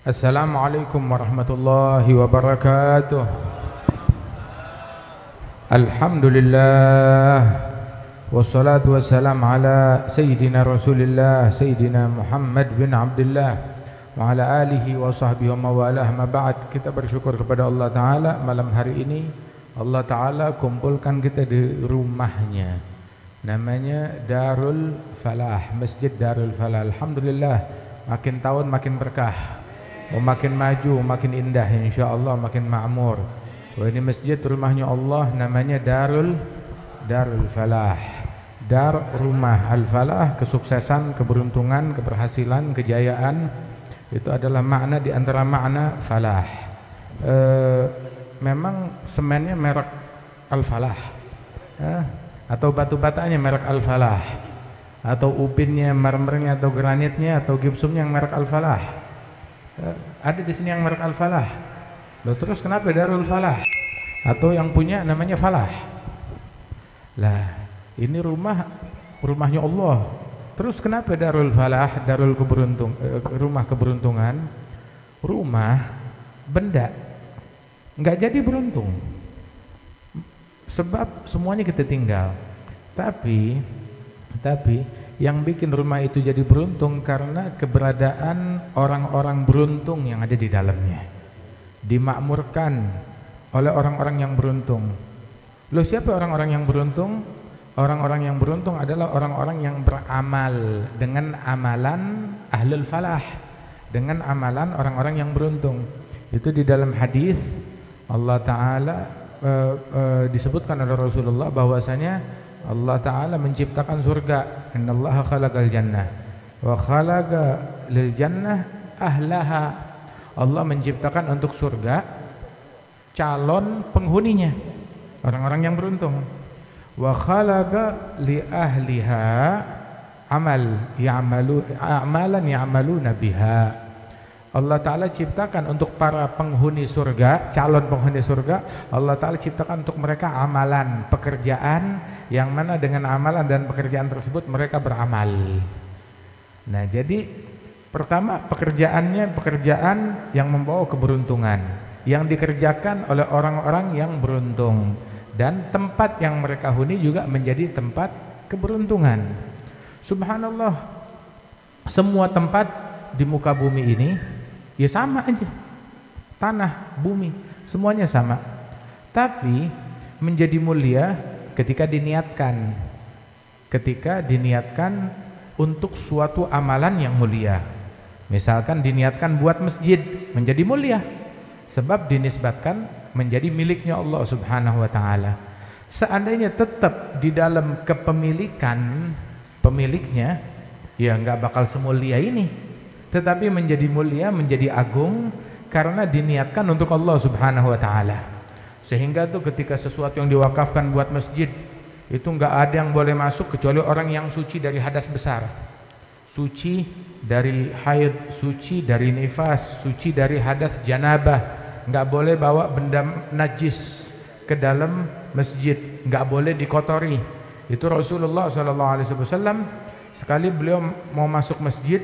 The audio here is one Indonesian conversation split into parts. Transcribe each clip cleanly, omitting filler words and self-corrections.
Assalamualaikum warahmatullahi wabarakatuh. Alhamdulillah wassalatu wassalam ala sayyidina Rasulillah sayyidina Muhammad bin Abdullah wa ala alihi wa sahbihi wa mawalah. Ma ba'd. Kita bersyukur kepada Allah Ta'ala malam hari ini Allah Ta'ala kumpulkan kita di rumahnya, namanya Darul Falah, Masjid Darul Falah. Alhamdulillah, makin tahun makin berkah, makin maju, makin indah, insyaallah makin makmur. Wah, ini masjid rumahnya Allah, namanya Darul Falah. Dar rumah, al-falah kesuksesan, keberuntungan, keberhasilan, kejayaan. Itu adalah makna di antara makna falah. Memang semennya merek Al-Falah, atau batu batanya merek Al-Falah, atau upinnya, marmernya, atau granitnya, atau gipsumnya yang merek Al-Falah. Ada di sini yang merek Al-Falah. Loh, terus kenapa Darul Falah? Atau yang punya namanya Falah? Lah, ini rumahnya Allah. Terus kenapa Darul Falah, Darul rumah keberuntungan? Rumah benda nggak jadi beruntung, sebab semuanya kita tinggal. Tapi yang bikin rumah itu jadi beruntung karena keberadaan orang-orang beruntung yang ada di dalamnya, dimakmurkan oleh orang-orang yang beruntung. Loh, siapa orang-orang yang beruntung? Orang-orang yang beruntung adalah orang-orang yang beramal dengan amalan ahlul falah, dengan amalan orang-orang yang beruntung. Itu di dalam hadis Allah Ta'ala disebutkan oleh Rasulullah bahwasanya Allah Ta'ala menciptakan surga. Innallaha khalaqal jannah wa khalaqa lil jannah ahlaha. Allah menciptakan untuk surga calon penghuninya, orang-orang yang beruntung. Wa khalaqa li ahliha amalan ya'maluna biha. Allah Ta'ala ciptakan untuk para penghuni surga, calon penghuni surga, Allah Ta'ala ciptakan untuk mereka amalan, pekerjaan yang mana dengan amalan dan pekerjaan tersebut mereka beramal. Nah, jadi pertama pekerjaannya pekerjaan yang membawa keberuntungan, yang dikerjakan oleh orang-orang yang beruntung, dan tempat yang mereka huni juga menjadi tempat keberuntungan. Subhanallah, semua tempat di muka bumi ini ya sama aja, tanah, bumi, semuanya sama. Tapi menjadi mulia ketika diniatkan untuk suatu amalan yang mulia. Misalkan diniatkan buat masjid, menjadi mulia sebab dinisbatkan menjadi miliknya Allah Subhanahu wa Ta'ala. Seandainya tetap di dalam kepemilikan pemiliknya, ya nggak bakal semulia ini. Tetapi menjadi mulia, menjadi agung karena diniatkan untuk Allah Subhanahu wa Ta'ala. Sehingga tuh ketika sesuatu yang diwakafkan buat masjid, itu nggak ada yang boleh masuk kecuali orang yang suci dari hadas besar, suci dari haid, suci dari nifas, suci dari hadas janabah. Nggak boleh bawa benda najis ke dalam masjid, nggak boleh dikotori. Itu Rasulullah SAW sekali beliau mau masuk masjid,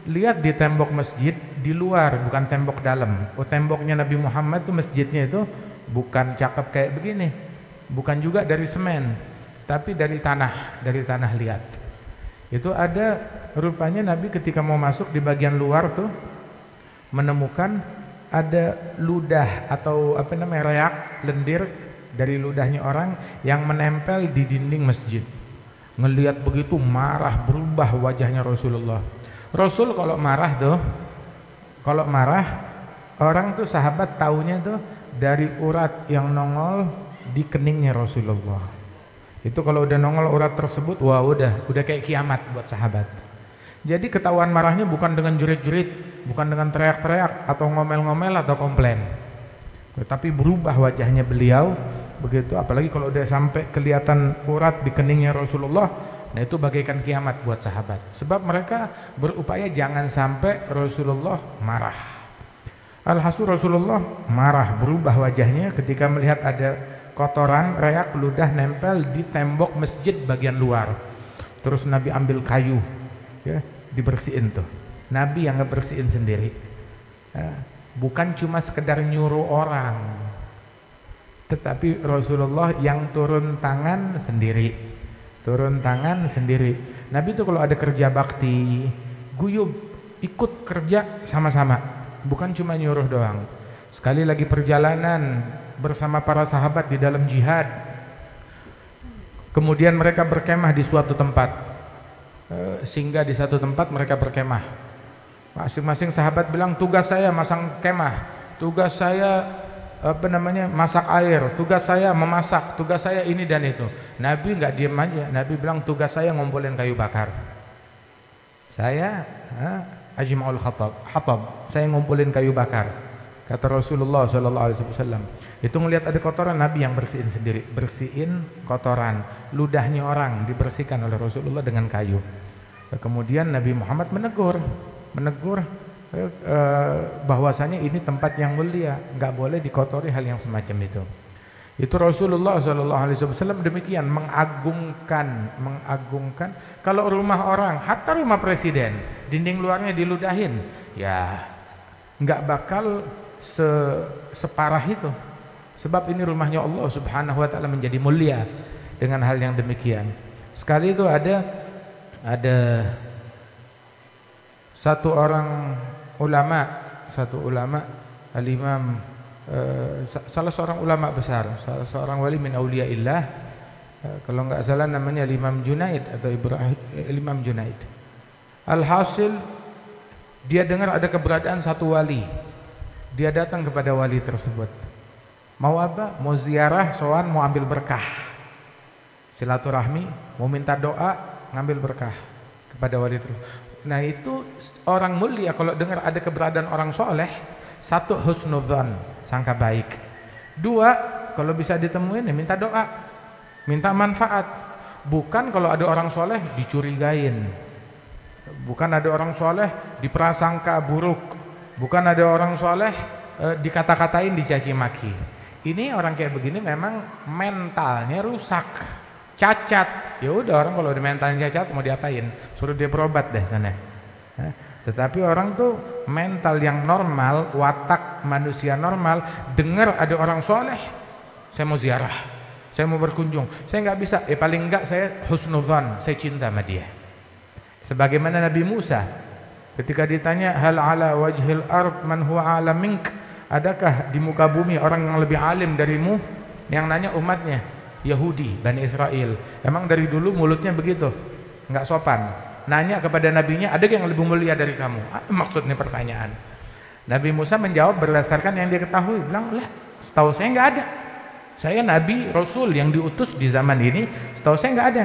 lihat di tembok masjid di luar, bukan tembok dalam. Oh, temboknya Nabi Muhammad tuh, masjidnya itu bukan cakep kayak begini, bukan juga dari semen, tapi dari tanah liat. Itu ada rupanya Nabi ketika mau masuk di bagian luar tuh menemukan ada ludah atau reak lendir dari ludahnya orang yang menempel di dinding masjid. Ngelihat begitu marah, berubah wajahnya Rasulullah. Rasul kalau marah orang tuh sahabat taunya tuh dari urat yang nongol di keningnya Rasulullah. Itu kalau udah nongol urat tersebut, wah udah kayak kiamat buat sahabat. Jadi ketahuan marahnya bukan dengan jerit-jerit, bukan dengan teriak-teriak atau ngomel-ngomel atau komplain, tetapi berubah wajahnya beliau begitu. Apalagi kalau udah sampai kelihatan urat di keningnya Rasulullah, nah itu bagaikan kiamat buat sahabat. Sebab mereka berupaya jangan sampai Rasulullah marah. Alhasil Rasulullah marah, berubah wajahnya ketika melihat ada kotoran, reak, ludah nempel di tembok masjid bagian luar. Terus Nabi ambil kayu, ya, dibersihin tuh. Nabi yang ngebersihin sendiri. Bukan cuma sekedar nyuruh orang, tetapi Rasulullah yang turun tangan sendiri. Nabi itu kalau ada kerja bakti, guyub, ikut kerja sama-sama, bukan cuma nyuruh doang. Sekali lagi perjalanan bersama para sahabat di dalam jihad, kemudian mereka berkemah di suatu tempat, singgah di satu tempat, mereka berkemah. Masing-masing sahabat bilang, tugas saya masang kemah, tugas saya masak air, tugas saya memasak, tugas saya ini dan itu. Nabi nggak diem aja. Nabi bilang, tugas saya ngumpulin kayu bakar. Saya ajma'ul hatab, saya ngumpulin kayu bakar. Kata Rasulullah SAW. Itu ngelihat ada kotoran, Nabi yang bersihin sendiri, bersihin kotoran. Ludahnya orang dibersihkan oleh Rasulullah dengan kayu. Kemudian Nabi Muhammad menegur bahwasanya ini tempat yang mulia, nggak boleh dikotori hal yang semacam itu. Itu Rasulullah SAW demikian mengagungkan. Kalau rumah orang, hatta rumah presiden, dinding luarnya diludahin, ya nggak bakal separah itu. Sebab ini rumahnya Allah Subhanahu Wa Taala menjadi mulia dengan hal yang demikian. Sekali itu ada satu ulama, al-imam, salah seorang ulama besar, salah seorang wali min auliyaillah, kalau nggak salah namanya Imam Junaid atau Imam Junaid. Alhasil dia dengar ada keberadaan satu wali, dia datang kepada wali tersebut. Mau apa? Mau ziarah, sowan, mau ambil berkah, silaturahmi, mau minta doa, ngambil berkah kepada wali tersebut. Nah itu orang mulia kalau dengar ada keberadaan orang soleh, satu husnudzon, sangka baik. Dua, kalau bisa ditemuin ya minta doa, minta manfaat. Bukan kalau ada orang soleh dicurigain, bukan ada orang soleh diprasangka buruk, bukan ada orang soleh dikata-katain, dicaci maki. Ini orang kayak begini memang mentalnya rusak, cacat. Ya udah, orang kalau udah mentalnya cacat mau diapain? Suruh dia berobat deh sana. Tetapi orang tuh mental yang normal, watak manusia normal, dengar ada orang soleh, saya mau ziarah, saya mau berkunjung, saya nggak bisa, paling nggak saya husnudzan, saya cinta sama dia. Sebagaimana Nabi Musa ketika ditanya, hal ala wajhil ard man huwa ala mink, adakah di muka bumi orang yang lebih alim darimu? Yang nanya umatnya Yahudi, Bani Israel. Emang dari dulu mulutnya begitu, nggak sopan. Nanya kepada nabinya, ada yang lebih mulia dari kamu? Maksudnya pertanyaan. Nabi Musa menjawab berdasarkan yang dia ketahui. Bilang, lah, setahu saya nggak ada. Saya nabi, rasul yang diutus di zaman ini. Setahu saya nggak ada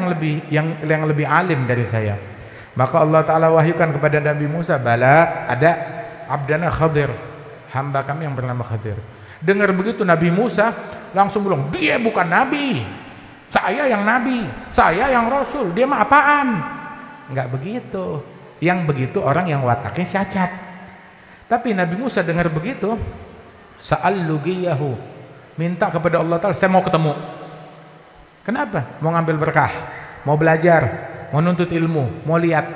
yang lebih alim dari saya. Maka Allah Taala wahyukan kepada Nabi Musa, bala, ada abdana Khadir, hamba kami yang bernama Khadir. Dengar begitu Nabi Musa langsung bilang, dia bukan nabi, saya yang nabi, saya yang rasul, dia mah apaan? Enggak begitu. Yang begitu orang yang wataknya cacat. Tapi Nabi Musa dengar begitu, sa'allugiyahu, minta kepada Allah Ta'ala, saya mau ketemu. Kenapa? Mau ngambil berkah, mau belajar, mau nuntut ilmu, mau lihat,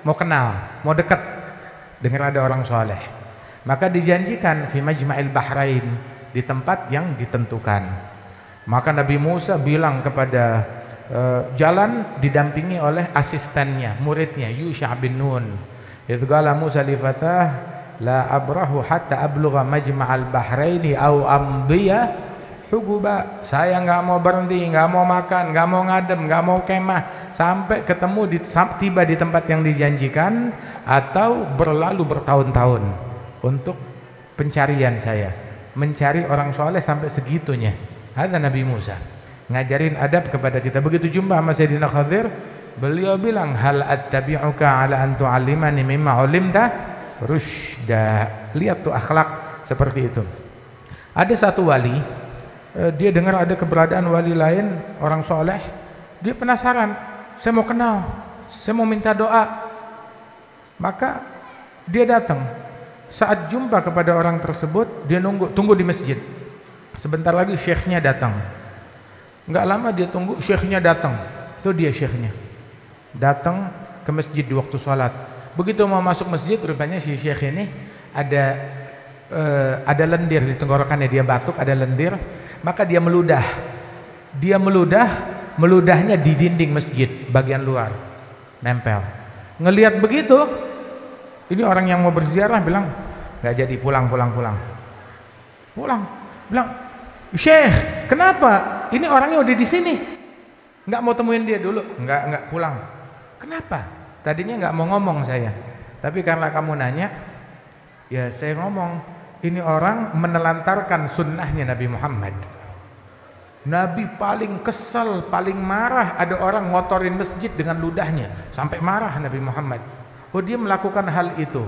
mau kenal, mau dekat. Dengar ada orang soleh, maka dijanjikan fi majma'il bahrain, di tempat yang ditentukan. Maka Nabi Musa bilang kepada jalan, didampingi oleh asistennya, muridnya Yusha bin Nun. Idz qala Musa li fatah la abrahu hatta ablugha majma'al bahraini aw amdiya huguba. Saya nggak mau berhenti, nggak mau makan, nggak mau ngadem, nggak mau kemah sampai ketemu tiba di tempat yang dijanjikan, atau berlalu bertahun-tahun untuk pencarian saya, mencari orang soleh sampai segitunya. Ada Nabi Musa ngajarin adab kepada kita. Begitu jumpa sama Sayyidina Khadir, beliau bilang, hal attabi'uka ala an tu'allimani mimma 'ulimta rusyda. Lihat tuh akhlak seperti itu. Ada satu wali, dia dengar ada keberadaan wali lain, orang soleh, dia penasaran, saya mau kenal, saya mau minta doa. Maka dia datang. Saat jumpa kepada orang tersebut, dia tunggu di masjid. Sebentar lagi syekhnya datang. Enggak lama dia tunggu, syekhnya datang. Itu dia syekhnya. Datang ke masjid di waktu sholat. Begitu mau masuk masjid, rupanya si syekh ini ada ada lendir di tenggorokannya, dia batuk, ada lendir, maka dia meludah. Dia meludahnya di dinding masjid bagian luar, nempel. Ngelihat begitu, ini orang yang mau berziarah bilang, nggak jadi, pulang. Bilang, Syekh, kenapa? Ini orangnya udah di sini, nggak mau temuin dia dulu, nggak pulang. Kenapa? Tadinya nggak mau ngomong saya, tapi karena kamu nanya, ya saya ngomong. Ini orang menelantarkan sunnahnya Nabi Muhammad. Nabi paling kesal, paling marah ada orang ngotorin masjid dengan ludahnya, sampai marah Nabi Muhammad. Oh, dia melakukan hal itu,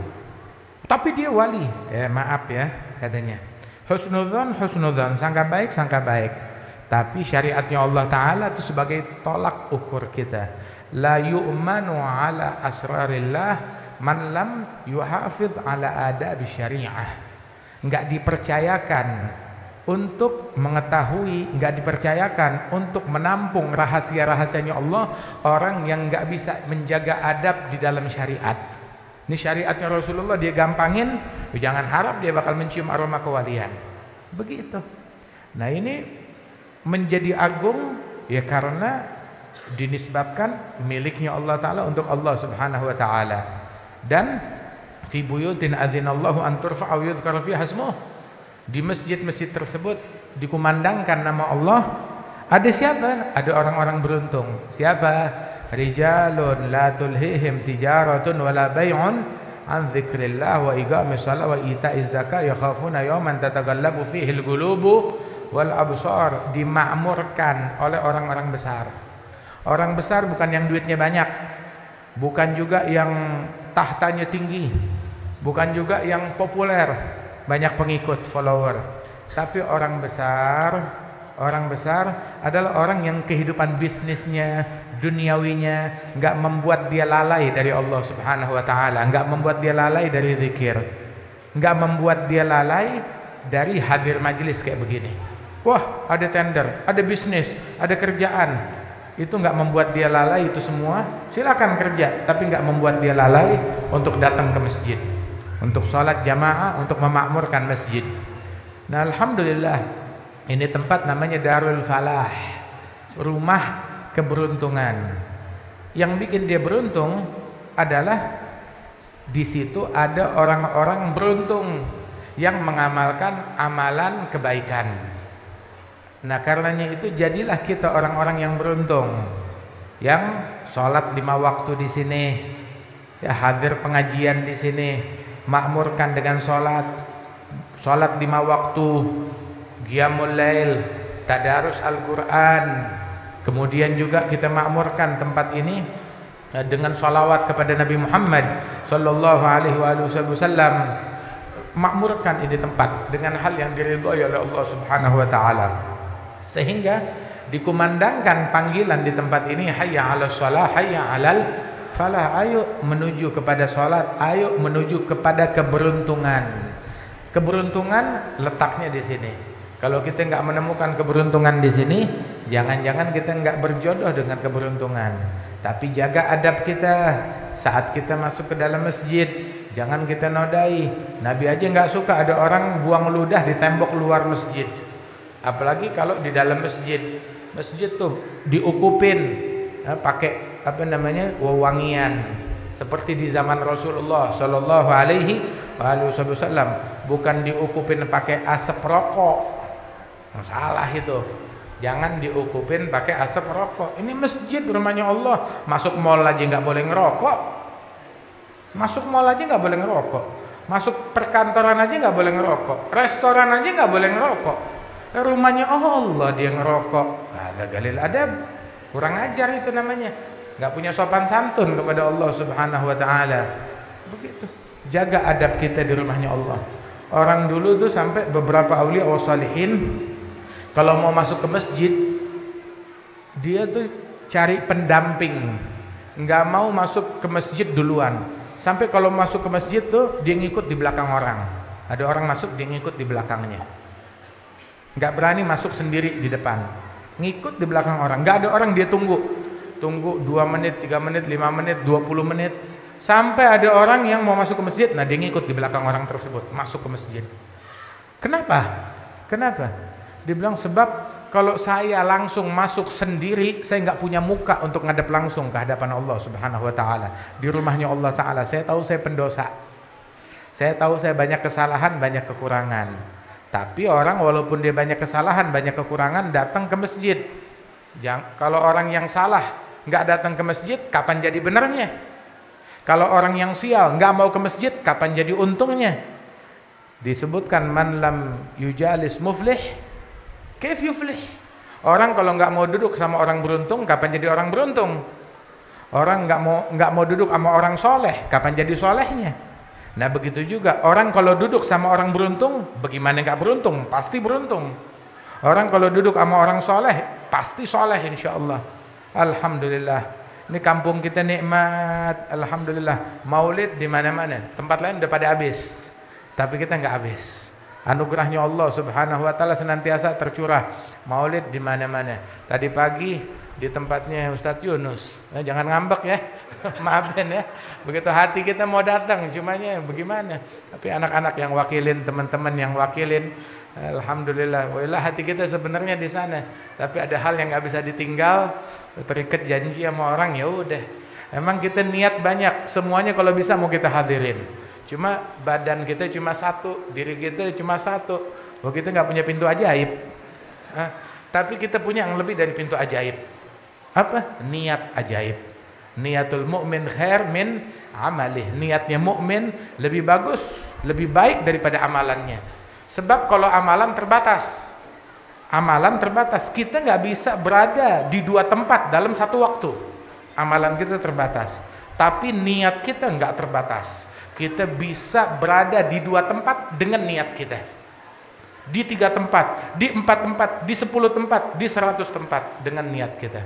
tapi dia wali. Ya maaf ya katanya. Husnudzon, sangka baik. Tapi syariatnya Allah Ta'ala itu sebagai tolak ukur kita. La yu'manu ala asrarillah man lam yuhafidh ala adab syariah. Enggak dipercayakan untuk mengetahui, enggak dipercayakan untuk menampung rahasia-rahasianya Allah orang yang enggak bisa menjaga adab di dalam syariat. Ini syariatnya Rasulullah dia gampangin, jangan harap dia bakal mencium aroma kewalian. Begitu. Nah, ini menjadi agung ya karena dinisbatkan miliknya Allah Ta'ala untuk Allah Subhanahu wa Ta'ala. Dan fi buyutin adzinallahu an turfa'a wa yudhkara fiha ismuh. Di masjid-masjid tersebut dikumandangkan nama Allah. Ada siapa? Ada orang-orang beruntung. Siapa? Rijalun la tulhihim tijaratun wala bai'un an dzikrillah wa iqamis shalah wa ita'iz zakah yakhafuna yawman tataghallabu fihi al-qulubu wal absar. Dimakmurkan oleh orang-orang besar. Orang besar bukan yang duitnya banyak, bukan juga yang tahtanya tinggi, bukan juga yang populer, banyak pengikut, follower. Tapi orang besar adalah orang yang kehidupan bisnisnya, duniawinya enggak membuat dia lalai dari Allah Subhanahu wa Ta'ala, enggak membuat dia lalai dari zikir, enggak membuat dia lalai dari hadir majelis kayak begini. Wah, ada tender, ada bisnis, ada kerjaan. Itu enggak membuat dia lalai itu semua. Silakan kerja, tapi enggak membuat dia lalai untuk datang ke masjid, untuk sholat jamaah, untuk memakmurkan masjid. Nah, alhamdulillah, ini tempat namanya Darul Falah, rumah keberuntungan. Yang bikin dia beruntung adalah di situ ada orang-orang beruntung yang mengamalkan amalan kebaikan. Nah, karenanya itu jadilah kita orang-orang yang beruntung, yang sholat 5 waktu di sini, ya hadir pengajian di sini, makmurkan dengan sholat 5 waktu, qiyamul lail, tadarus Al-Quran. Kemudian juga kita makmurkan tempat ini dengan sholawat kepada Nabi Muhammad Sallallahu Alaihi Wasallam. Makmurkan ini tempat dengan hal yang diridhoi oleh Allah Subhanahu Wa Taala, sehingga dikumandangkan panggilan di tempat ini, hayya 'alas shalah, hayya 'alal falah. Ayo menuju kepada salat, ayo menuju kepada keberuntungan. Keberuntungan letaknya di sini. Kalau kita enggak menemukan keberuntungan di sini, jangan-jangan kita enggak berjodoh dengan keberuntungan. Tapi jaga adab kita saat kita masuk ke dalam masjid, jangan kita nodai. Nabi aja enggak suka ada orang buang ludah di tembok luar masjid. Apalagi kalau di dalam masjid. Masjid tuh diukupin pakai wewangian seperti di zaman Rasulullah Sallallahu Alaihi Wasallam. Bukan diukupin pakai asap rokok. Salah itu. Jangan diukupin pakai asap rokok. Ini masjid, rumahnya Allah. Masuk mall aja nggak boleh ngerokok. Masuk mall aja nggak boleh ngerokok. Masuk perkantoran aja nggak boleh ngerokok. Restoran aja nggak boleh ngerokok. Rumahnya Allah dia ngerokok. Ada galil adab. Kurang ajar itu namanya. Nggak punya sopan santun kepada Allah Subhanahu Wa Taala. Begitu. Jaga adab kita di rumahnya Allah. Orang dulu tuh sampai beberapa aulia wa salihin kalau mau masuk ke masjid dia tuh cari pendamping, nggak mau masuk ke masjid duluan. Sampai kalau masuk ke masjid tuh dia ngikut di belakang orang. Ada orang masuk dia ngikut di belakangnya. Nggak berani masuk sendiri di depan. Ngikut di belakang orang. Nggak ada orang dia tunggu 2 menit, 3 menit, 5 menit, 20 menit. Sampai ada orang yang mau masuk ke masjid, nah dia ngikut di belakang orang tersebut masuk ke masjid. Kenapa? Kenapa? Dibilang sebab kalau saya langsung masuk sendiri, saya nggak punya muka untuk ngadep langsung ke hadapan Allah Subhanahu wa taala. Di rumahnya Allah taala, saya tahu saya pendosa. Saya tahu saya banyak kesalahan, banyak kekurangan. Tapi orang walaupun dia banyak kesalahan, banyak kekurangan, datang ke masjid. Kalau orang yang salah nggak datang ke masjid, kapan jadi benernya? Kalau orang yang sial nggak mau ke masjid, kapan jadi untungnya? Disebutkan man lam yujalis muflih kaif yuflih. Orang kalau nggak mau duduk sama orang beruntung, kapan jadi orang beruntung? Orang nggak mau duduk sama orang soleh, kapan jadi solehnya? Nah begitu juga orang kalau duduk sama orang beruntung, bagaimana nggak beruntung? Pasti beruntung. Orang kalau duduk sama orang soleh, pasti soleh insya Allah. Alhamdulillah. Ini kampung kita nikmat, alhamdulillah. Maulid di mana-mana, tempat lain udah pada habis. Tapi kita nggak habis. Anugerahnya Allah Subhanahu wa taala senantiasa tercurah. Maulid di mana-mana. Tadi pagi di tempatnya Ustadz Yunus. Jangan ngambek ya. Maafin ya. Begitu hati kita mau datang, cumanya bagaimana? Tapi anak-anak yang wakilin, teman-teman yang wakilin, alhamdulillah. Wallah hati kita sebenarnya di sana. Tapi ada hal yang nggak bisa ditinggal. Terikat janji sama orang, ya udah. Emang kita niat banyak, semuanya kalau bisa mau kita hadirin. Cuma badan kita cuma satu, diri kita cuma satu. Oh kita nggak punya pintu ajaib. Tapi kita punya yang lebih dari pintu ajaib. Apa? Niat ajaib. Niatul mu'min khair min amalih. Niatnya mukmin lebih bagus, lebih baik daripada amalannya. Sebab kalau amalan terbatas, kita nggak bisa berada di dua tempat dalam satu waktu. Amalan kita terbatas, tapi niat kita nggak terbatas. Kita bisa berada di dua tempat dengan niat kita. Di 3 tempat, di 4 tempat, di 10 tempat, di 100 tempat dengan niat kita.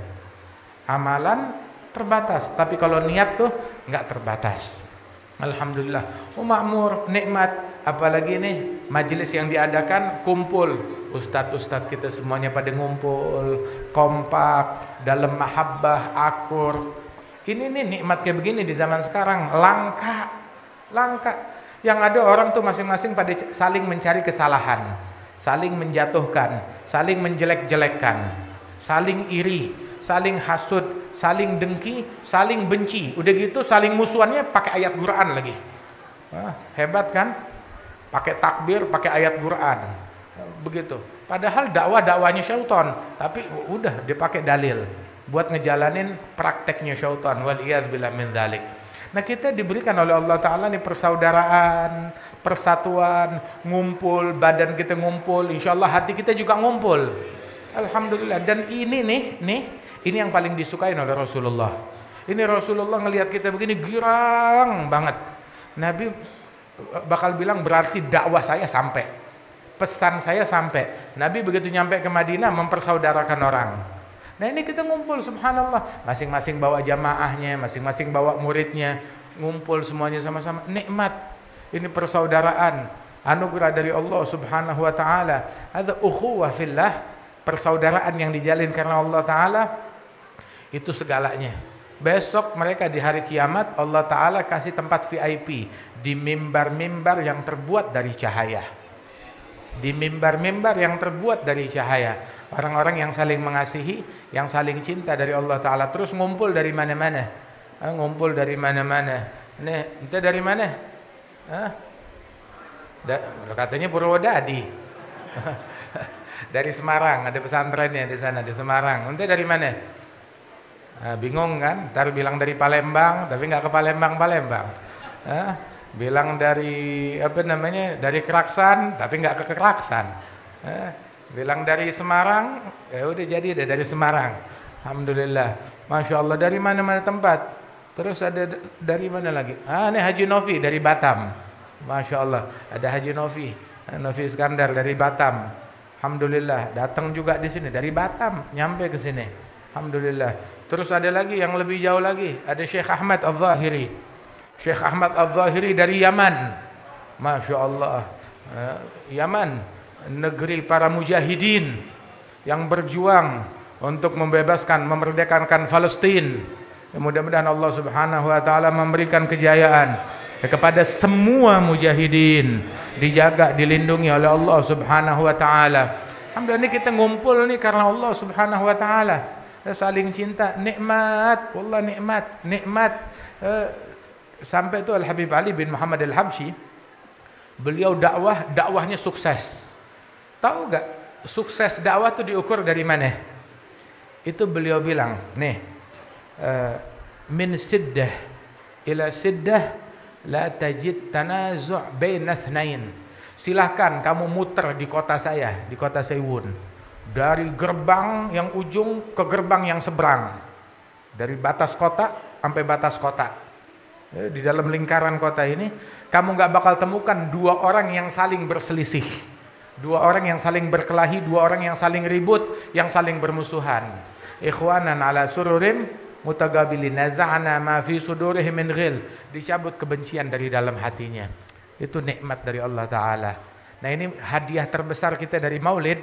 Amalan terbatas, tapi kalau niat tuh nggak terbatas. Alhamdulillah. Oh makmur, nikmat. Apalagi nih majelis yang diadakan, kumpul. Ustadz kita semuanya pada ngumpul, kompak, dalam mahabbah, akur. Ini nih nikmat kayak begini di zaman sekarang langka. Yang ada orang tuh masing-masing pada saling mencari kesalahan, saling menjatuhkan, saling menjelek-jelekkan, saling iri, saling hasud, saling dengki, saling benci. Udah gitu saling musuhannya pakai ayat Quran lagi. Hebat kan? Pakai takbir, pakai ayat Quran. Begitu. Padahal dakwahnya syaitan, tapi udah dipakai dalil buat ngejalanin prakteknya syaitan. Waliyadzubillah min dzalik. Nah kita diberikan oleh Allah Ta'ala nih persaudaraan, persatuan, ngumpul, badan kita ngumpul, insya Allah hati kita juga ngumpul. Alhamdulillah. Dan ini ini yang paling disukai oleh Rasulullah. Ini Rasulullah ngelihat kita begini girang banget. Nabi bakal bilang berarti dakwah saya sampai, pesan saya sampai. Nabi begitu nyampe ke Madinah mempersaudarakan orang. Nah ini kita ngumpul subhanallah, masing-masing bawa jamaahnya, masing-masing bawa muridnya, ngumpul semuanya sama-sama, nikmat. Ini persaudaraan, anugerah dari Allah Subhanahu wa taala. Ada ukhuwah fillah, persaudaraan yang dijalin karena Allah taala, itu segalanya. Besok mereka di hari kiamat Allah taala kasih tempat VIP di mimbar-mimbar yang terbuat dari cahaya. Di mimbar-mimbar yang terbuat dari cahaya. Orang-orang yang saling mengasihi, yang saling cinta dari Allah Ta'ala. Terus ngumpul dari mana-mana. Ngumpul dari mana-mana. Nih, ente dari mana? Katanya Purwodadi. Dari Semarang, ada pesantrennya di sana, di Semarang. Ente dari mana? Bingung kan? Ntar bilang dari Palembang, tapi nggak ke Palembang. Bilang dari dari Keraksan, tapi nggak ke Keraksan. Bilang dari Semarang, ya udah jadi deh dari Semarang. Alhamdulillah, masya Allah. Dari mana-mana tempat. Terus ada dari mana lagi? Ini Haji Novi dari Batam. Masya Allah, ada Haji Novi Iskandar dari Batam. Alhamdulillah, datang juga di sini dari Batam, nyampe ke sini. Alhamdulillah. Terus ada lagi yang lebih jauh lagi, ada Syekh Ahmad Al-Zahiri. Syekh Ahmad Al-Zahiri dari Yaman. Masya Allah, Yaman, negeri para mujahidin yang berjuang untuk membebaskan, memerdekakan Palestina. Mudah-mudahan Allah Subhanahu wa taala memberikan kejayaan. kepada semua mujahidin, dijaga, dilindungi oleh Allah Subhanahu wa taala. Alhamdulillah, ini kita ngumpul nih karena Allah Subhanahu wa taala. Saling cinta, nikmat, wallah nikmat. Sampai itu Al Habib Ali bin Muhammad Al Habsyi, beliau dakwahnya sukses. Tahu gak sukses dakwah itu diukur dari mana? Itu beliau bilang, nih, min siddah ila siddah la tajid tanazu' baina itsnain. Silahkan kamu muter di kota saya, di kota Seiwun, dari gerbang yang ujung ke gerbang yang seberang, dari batas kota sampai batas kota. Di dalam lingkaran kota ini kamu gak bakal temukan dua orang yang saling berselisih, dua orang yang saling berkelahi, dua orang yang saling ribut, yang saling bermusuhan. Ikhwanan ala sururin mutagabilin, naza'na ma fi sudurihim min ghil, dicabut kebencian dari dalam hatinya. Itu nikmat dari Allah Ta'ala. Nah, ini hadiah terbesar kita dari Maulid.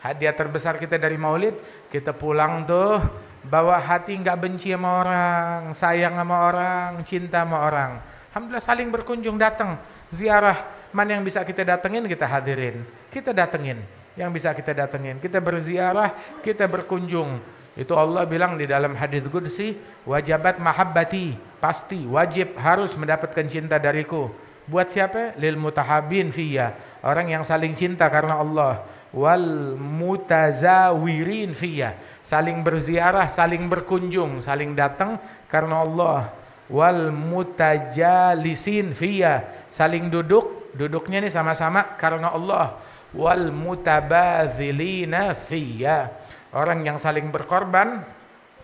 Hadiah terbesar kita dari Maulid, kita pulang tuh bawa hati nggak benci sama orang, sayang sama orang, cinta sama orang. Alhamdulillah, saling berkunjung, datang ziarah. Mana yang bisa kita datengin, kita hadirin, kita datengin. Yang bisa kita datengin, kita berziarah, kita berkunjung. Itu Allah bilang di dalam hadis qudsi, wajabat mahabbati, pasti wajib harus mendapatkan cinta dariku. Buat siapa? Lil mutahabbin fiyya, orang yang saling cinta karena Allah. Wal mutazawirin fiyya, saling berziarah, saling berkunjung, saling datang karena Allah. Wal mutajalisin fiyya, saling duduknya nih sama-sama karena Allah. Wal mutabadzilina fiyya, orang yang saling berkorban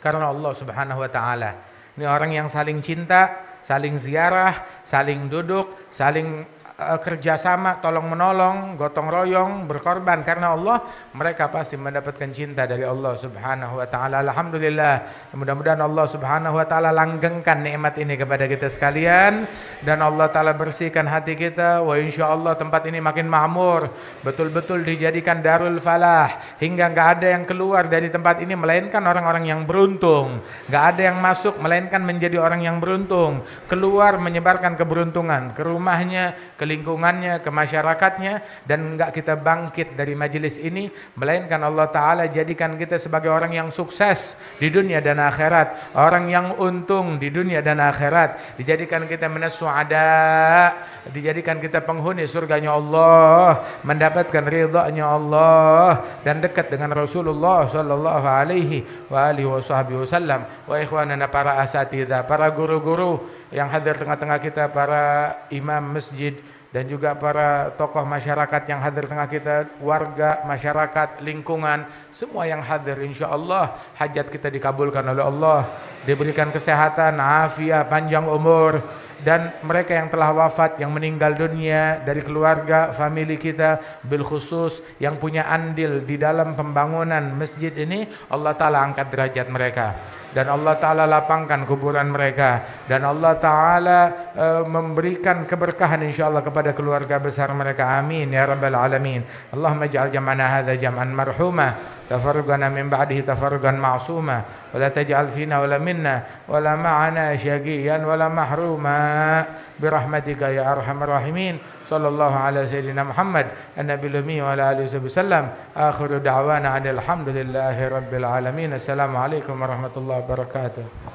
karena Allah Subhanahu wa taala. Ini orang yang saling cinta, saling ziarah, saling duduk, saling kerjasama, tolong menolong, gotong royong, berkorban karena Allah, mereka pasti mendapatkan cinta dari Allah Subhanahu wa taala. Alhamdulillah, mudah-mudahan Allah Subhanahu wa taala langgengkan nikmat ini kepada kita sekalian, dan Allah taala bersihkan hati kita, wa insyaallah tempat ini makin makmur, betul-betul dijadikan darul falah, hingga enggak ada yang keluar dari tempat ini melainkan orang-orang yang beruntung, enggak ada yang masuk melainkan menjadi orang yang beruntung, keluar menyebarkan keberuntungan ke rumahnya, ke lingkungannya, ke masyarakatnya, dan enggak kita bangkit dari majelis ini melainkan Allah Ta'ala jadikan kita sebagai orang yang sukses di dunia dan akhirat, orang yang untung di dunia dan akhirat, dijadikan kita minas su'ada, dijadikan kita penghuni surganya Allah, mendapatkan ridhanya Allah, dan dekat dengan Rasulullah sallallahu alaihi wa alihi wasallam. Wa ikhwanana para asatidzah, para guru-guru yang hadir tengah-tengah kita, para imam masjid, dan juga para tokoh masyarakat yang hadir tengah kita, warga, masyarakat, lingkungan, semua yang hadir, insyaallah hajat kita dikabulkan oleh Allah, diberikan kesehatan, afiat, panjang umur, dan mereka yang telah wafat, yang meninggal dunia dari keluarga, famili kita, bil khusus yang punya andil di dalam pembangunan masjid ini, Allah Ta'ala angkat derajat mereka, dan Allah Ta'ala lapangkan kuburan mereka, dan Allah Ta'ala memberikan keberkahan insyaallah kepada keluarga besar mereka. Amin ya rabbal alamin. Allahumma ij'al jam'ana hadza jam'an marhuma, tafarruqana min ba'dihi tafarruqan ma'suma, wa la taj'al fina wa la minna wa la ma'ana syaqiyan wa la mahruma, birahmatika ya arhamar rahimin. Sallallahu ala sayyidina Muhammad an-nabiyil ummi wa ala alihi wasallam. Akhiru da'wana alhamdulillahi rabbil alamin. Assalamualaikum warahmatullahi wabarakatuh.